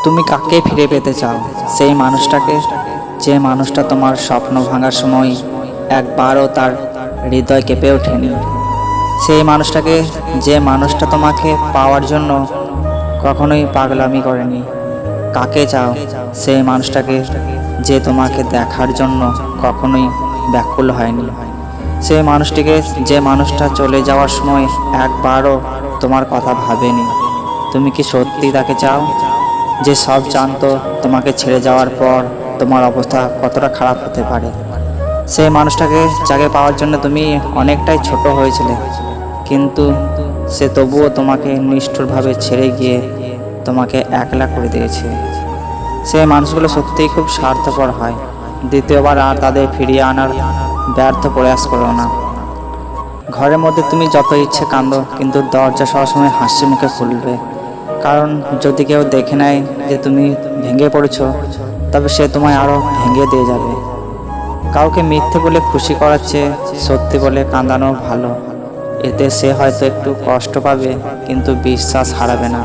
তুমি কাকে ফিরে পেতে চাও? সেই মানুষটাকে, যে মানুষটা তোমার স্বপ্ন ভাঙার সময় একবারও তার হৃদয় কেঁপে ওঠেনি। সেই মানুষটাকে, যে মানুষটা তোমাকে পাওয়ার জন্য কখনোই পাগলামি করেনি। কাকে চাও? সেই মানুষটাকে, যে তোমাকে দেখার জন্য কখনোই ব্যাকুল হয়নি। সেই মানুষটিকে, যে মানুষটা চলে যাওয়ার সময় একবারও তোমার কথা ভাবেনি। তুমি কি সত্যি তাকে চাও, যে সব জানতো তোমাকে ছেড়ে যাওয়ার পর তোমার অবস্থা কতটা খারাপ হতে পারে? সেই মানুষটাকে, যাকে পাওয়ার জন্য তুমি অনেকটাই ছোট হয়েছিলে, কিন্তু সে তবুও তোমাকে নিষ্ঠুরভাবে ছেড়ে গিয়ে তোমাকে একলা করে দিয়েছে। সেই মানুষগুলো সত্যিই খুব স্বার্থপর হয়। দ্বিতীয়বার আর তাদের ফিরিয়ে আনার ব্যর্থ প্রয়াস করো না। ঘরের মধ্যে তুমি যত ইচ্ছে কাঁদো, কিন্তু দরজা সবসময় হাসি মুখে খুলবে। কারণ যদি কেউ দেখে নেয় যে তুমি ভেঙে পড়েছ, তবে সে তোমায় আরও ভেঙে দিয়ে যাবে। কাউকে মিথ্যে বলে খুশি করার চেয়ে সত্যি বলে কাঁদানো ভালো। এতে সে হয়তো একটু কষ্ট পাবে, কিন্তু বিশ্বাস হারাবে না।